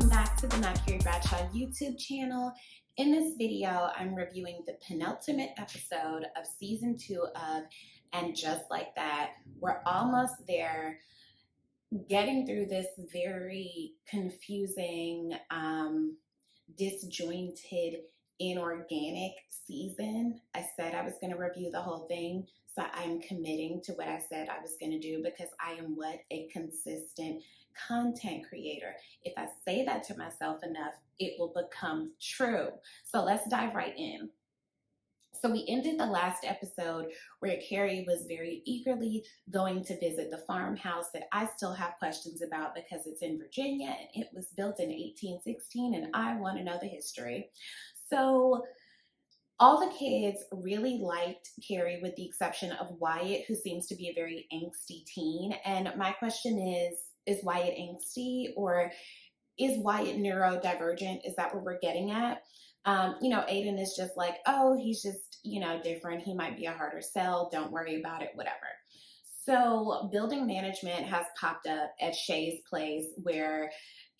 welcome back to the Not Carrie Bradshaw YouTube channel. In this video, I'm reviewing the penultimate episode of season 2 of And Just Like That. We're almost there, getting through this very confusing, disjointed, inorganic season. I said I was going to review the whole thing, so I'm committing to what I said I was going to do because I am a consistent content creator. If I say that to myself enough, it will become true. So let's dive right in. So we ended the last episode where Carrie was very eagerly going to visit the farmhouse that I still have questions about because it's in Virginia and it was built in 1816 and I want to know the history. So all the kids really liked Carrie with the exception of Wyatt, who seems to be a very angsty teen. And my question is Wyatt angsty or is Wyatt neurodivergent? Is that what we're getting at? Aiden is just like, oh, he's just, different. He might be a harder sell. Don't worry about it, whatever. So building management has popped up at Shay's place where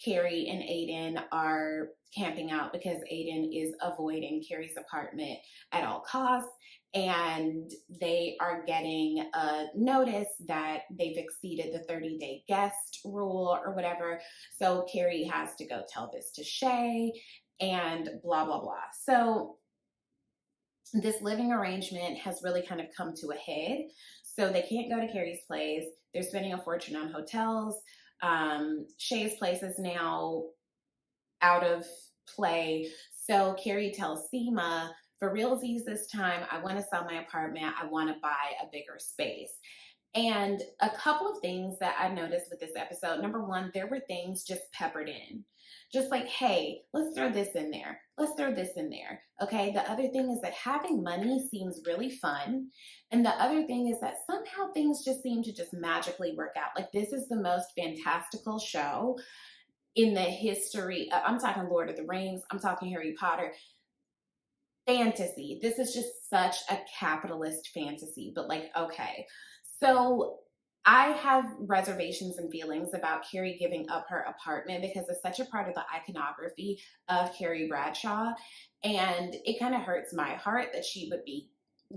Carrie and Aiden are camping out because Aiden is avoiding Carrie's apartment at all costs. And they are getting a notice that they've exceeded the 30-day guest rule or whatever. So Carrie has to go tell this to Shay and blah, blah, blah. So this living arrangement has really kind of come to a head. So they can't go to Carrie's place. They're spending a fortune on hotels. Shay's place is now out of play. So Carrie tells Seema, for realsies this time, I want to sell my apartment. I want to buy a bigger space. And a couple of things that I noticed with this episode. Number one, there were things just peppered in. Just like, hey, let's throw this in there. Let's throw this in there. Okay. The other thing is that having money seems really fun. And the other thing is that somehow things just seem to just magically work out. Like this is the most fantastical show in the history. I'm talking Lord of the Rings. I'm talking Harry Potter. Fantasy. This is just such a capitalist fantasy, but like, okay. So I have reservations and feelings about Carrie giving up her apartment because it's such a part of the iconography of Carrie Bradshaw. And it kind of hurts my heart that she would be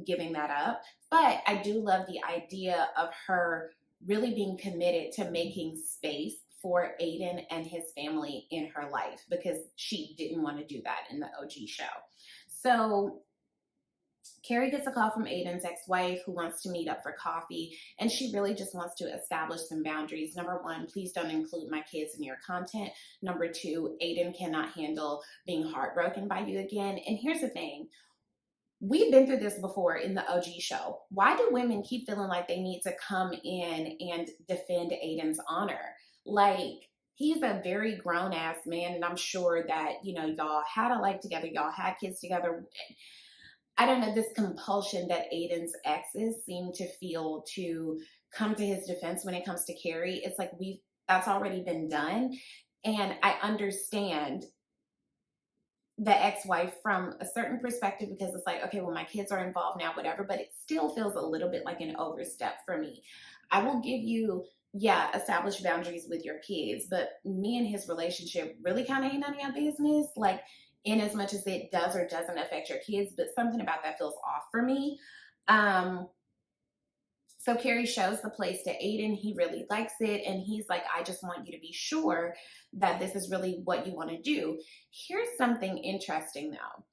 giving that up. But I do love the idea of her really being committed to making space for Aiden and his family in her life because she didn't want to do that in the OG show. So Carrie gets a call from Aiden's ex-wife who wants to meet up for coffee, and she really just wants to establish some boundaries. Number one, please don't include my kids in your content. Number two, Aiden cannot handle being heartbroken by you again. And here's the thing. We've been through this before in the OG show. Why do women keep feeling like they need to come in and defend Aiden's honor? Like, he's a very grown-ass man, and I'm sure that, y'all had a life together, y'all had kids together. I don't know, this compulsion that Aiden's exes seem to feel to come to his defense when it comes to Carrie. It's like that's already been done. And I understand the ex-wife from a certain perspective because it's like, okay, well, my kids are involved now, whatever, but it still feels a little bit like an overstep for me. I will give you, establish boundaries with your kids, but me and his relationship really kind of ain't none of your business. Like, in as much as it does or doesn't affect your kids, but something about that feels off for me. So Carrie shows the place to Aiden. He really likes it. And he's like, I just want you to be sure that this is really what you want to do. Here's something interesting though.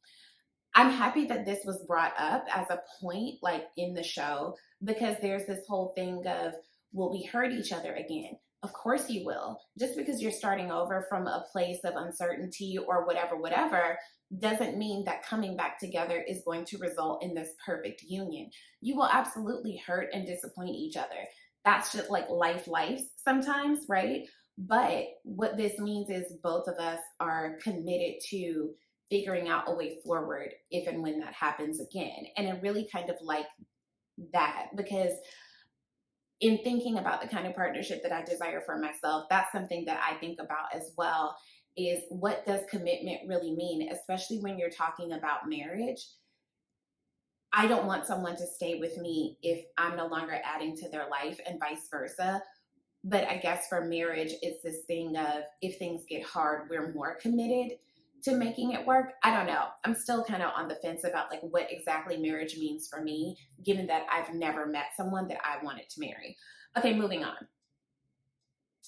I'm happy that this was brought up as a point like in the show because there's this whole thing of, will we hurt each other again? Of course you will. Just because you're starting over from a place of uncertainty or whatever, doesn't mean that coming back together is going to result in this perfect union. You will absolutely hurt and disappoint each other. That's just like life sometimes, right? But what this means is both of us are committed to figuring out a way forward if and when that happens again. And I really kind of like that because in thinking about the kind of partnership that I desire for myself, that's something that I think about as well, is what does commitment really mean, especially when you're talking about marriage. I don't want someone to stay with me if I'm no longer adding to their life and vice versa. But I guess for marriage, it's this thing of if things get hard, we're more committed to making it work. I don't know. I'm still kind of on the fence about like what exactly marriage means for me, given that I've never met someone that I wanted to marry. Okay, moving on.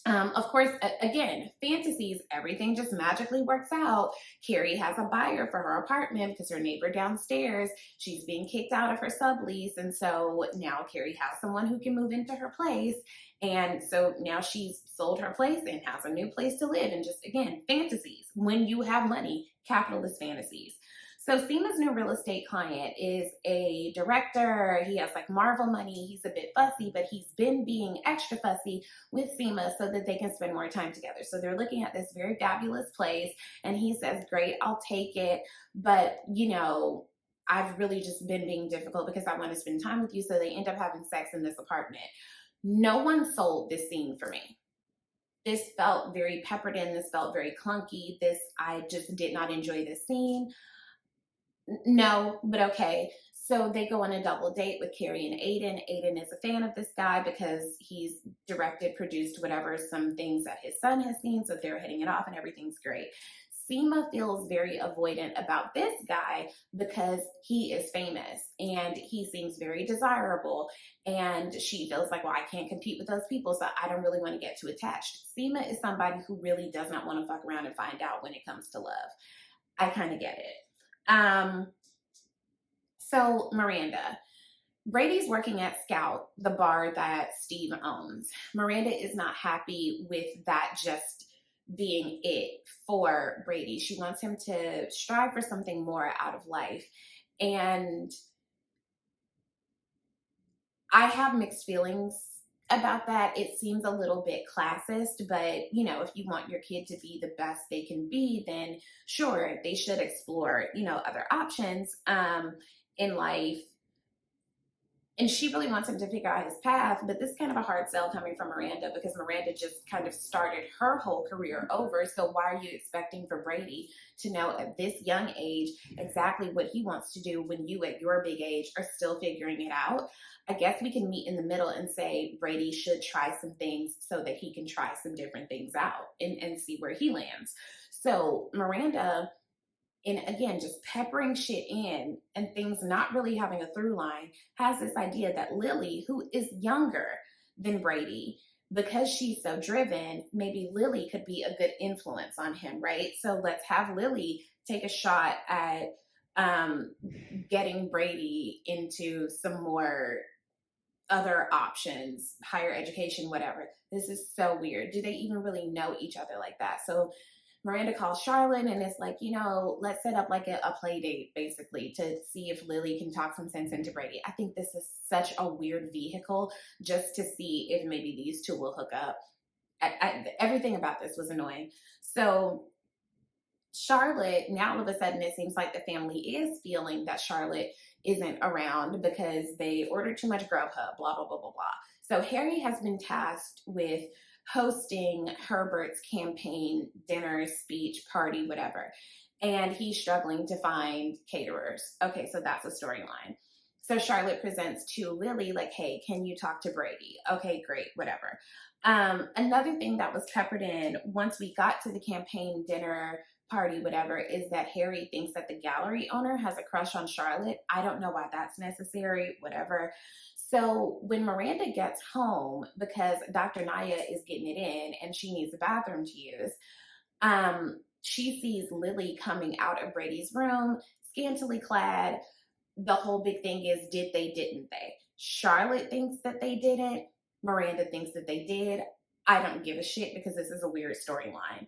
Of course, again, fantasies, everything just magically works out. Carrie has a buyer for her apartment because her neighbor downstairs, she's being kicked out of her sublease. And so now Carrie has someone who can move into her place. And so now she's sold her place and has a new place to live. And just again, fantasies. When you have money, capitalist fantasies. So Seema's new real estate client is a director. He has like Marvel money. He's a bit fussy, but he's been being extra fussy with Seema so that they can spend more time together. So they're looking at this very fabulous place, and he says, great, I'll take it. But, you know, I've really just been being difficult because I want to spend time with you. So they end up having sex in this apartment. No one sold this scene for me. This felt very peppered in. This felt very clunky. I just did not enjoy this scene. No, but okay. So they go on a double date with Carrie and Aiden. Aiden is a fan of this guy because he's directed, produced, whatever, some things that his son has seen. So they're hitting it off and everything's great. Seema feels very avoidant about this guy because he is famous and he seems very desirable. And she feels like, well, I can't compete with those people, so I don't really want to get too attached. Seema is somebody who really does not want to fuck around and find out when it comes to love. I kind of get it. So Miranda, Brady's working at Scout, the bar that Steve owns. Miranda is not happy with that just being it for Brady. She wants him to strive for something more out of life. And I have mixed feelings about that. It seems a little bit classist, but you know, if you want your kid to be the best they can be, then sure, they should explore, you know, other options in life. And she really wants him to figure out his path, but this is kind of a hard sell coming from Miranda because Miranda just kind of started her whole career over. So why are you expecting for Brady to know at this young age exactly what he wants to do when you at your big age are still figuring it out? I guess we can meet in the middle and say Brady should try some things so that he can try some different things out and see where he lands. So Miranda, and again, just peppering shit in and things not really having a through line, has this idea that Lily, who is younger than Brady, because she's so driven, maybe Lily could be a good influence on him, right? So let's have Lily take a shot at getting Brady into some more other options, higher education, whatever. This is so weird. Do they even really know each other like that? So Miranda calls Charlotte and it's like, you know, let's set up like a play date basically to see if Lily can talk some sense into Brady. I think this is such a weird vehicle just to see if maybe these two will hook up. Everything about this was annoying. So Charlotte, now all of a sudden it seems like the family is feeling that Charlotte isn't around because they ordered too much Grubhub, blah, blah, blah, blah, blah. So Harry has been tasked with hosting Herbert's campaign dinner, speech, party, whatever. And he's struggling to find caterers. Okay, so that's a storyline. So Charlotte presents to Lily, like, hey, can you talk to Brady? Okay, great, whatever. Another thing that was peppered in once we got to the campaign dinner, party, whatever, is that Harry thinks that the gallery owner has a crush on Charlotte. I don't know why that's necessary, whatever. So when Miranda gets home, because Dr. Naya is getting it in and she needs a bathroom to use, she sees Lily coming out of Brady's room, scantily clad. The whole big thing is, did they, didn't they? Charlotte thinks that they didn't. Miranda thinks that they did. I don't give a shit because this is a weird storyline.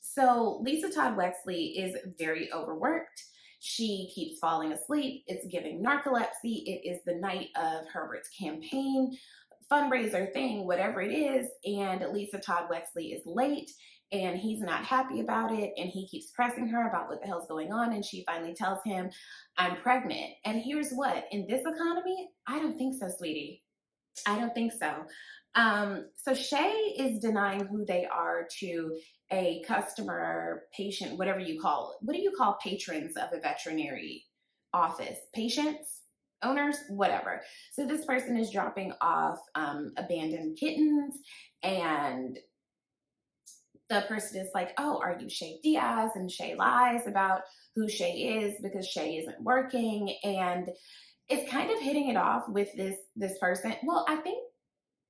So Lisa Todd Wexley is very overworked. She keeps falling asleep. It's giving narcolepsy. It is the night of Herbert's campaign fundraiser thing, whatever it is. And Lisa Todd Wexley is late and he's not happy about it. And he keeps pressing her about what the hell's going on. And she finally tells him, I'm pregnant. And here's what, in this economy, I don't think so, sweetie. I don't think so. So Shay is denying who they are to a customer, patient, whatever you call it. What do you call patrons of a veterinary office? Patients? owners, whatever. So this person is dropping off abandoned kittens, and the person is like, oh, are you Shay Diaz? And Shay lies about who Shay is because Shay isn't working. And it's kind of hitting it off with this person. Well, I think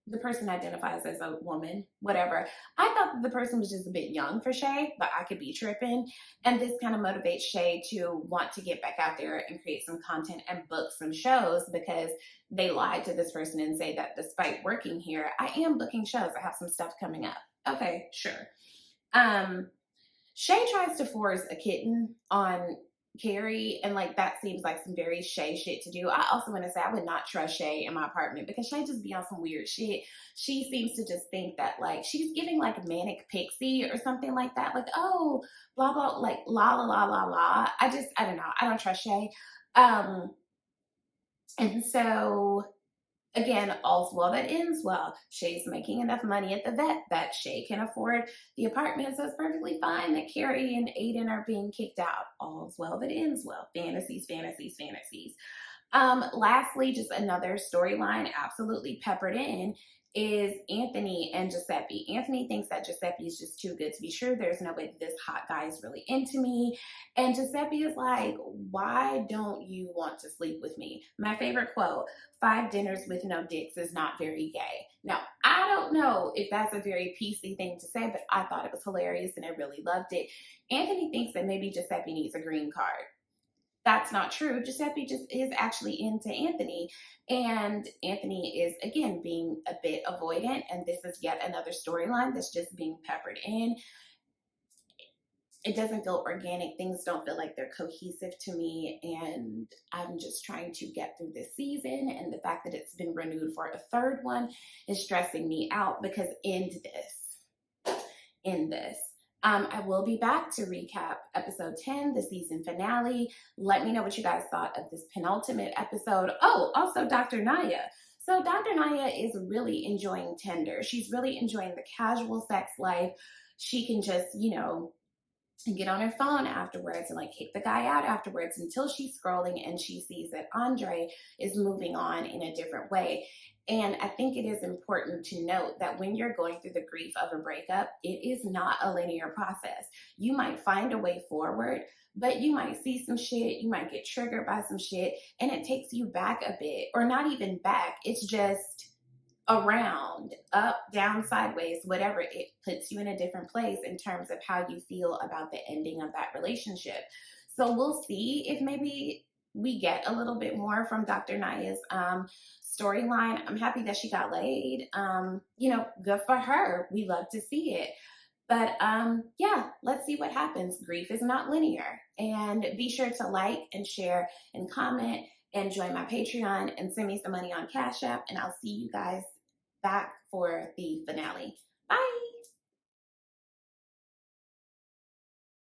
the person identifies as a woman, whatever. I thought that the person was just a bit young for Shay, but I could be tripping. And this kind of motivates Shay to want to get back out there and create some content and book some shows, because they lied to this person and say that despite working here, I am booking shows. I have some stuff coming up. Okay, sure. Shay tries to force a kitten on Carrie, and like that seems like some very Shay shit to do. I also want to say I would not trust Shay in my apartment because Shay just be on some weird shit. She seems to just think that like she's giving like manic pixie or something like that. Like, oh, blah blah, like la la la la la. I don't know. I don't trust Shay. And so again, all's well that ends well. Shay's making enough money at the vet that Shay can afford the apartment, so it's perfectly fine that Carrie and Aiden are being kicked out. All's well that ends well. Fantasies, fantasies, fantasies. Lastly, just another storyline absolutely peppered in is Anthony and Giuseppe. Anthony thinks that Giuseppe is just too good to be true. There's no way this hot guy is really into me. And Giuseppe is like, why don't you want to sleep with me? My favorite quote, 5 dinners with no dicks is not very gay. Now, I don't know if that's a very PC thing to say, but I thought it was hilarious and I really loved it. Anthony thinks that maybe Giuseppe needs a green card. That's not true. Giuseppe just is actually into Anthony. And Anthony is, again, being a bit avoidant. And this is yet another storyline that's just being peppered in. It doesn't feel organic. Things don't feel like they're cohesive to me. And I'm just trying to get through this season. And the fact that it's been renewed for a third one is stressing me out, because end this. I will be back to recap episode 10, the season finale. Let me know what you guys thought of this penultimate episode. Oh, also Dr. Naya. So Dr. Naya is really enjoying Tinder. She's really enjoying the casual sex life. She can just, get on her phone afterwards and like kick the guy out afterwards until she's scrolling and she sees that Andre is moving on in a different way. And I think it is important to note that when you're going through the grief of a breakup, it is not a linear process. You might find a way forward, but you might see some shit, you might get triggered by some shit, and it takes you back a bit, or not even back. It's just around, up, down, sideways, whatever. It puts you in a different place in terms of how you feel about the ending of that relationship. So we'll see if maybe we get a little bit more from Dr. Naya's storyline. I'm happy that she got laid. Good for her. We love to see it. But yeah, let's see what happens. Grief is not linear. And be sure to like and share and comment and join my Patreon and send me some money on Cash App. And I'll see you guys back for the finale. Bye.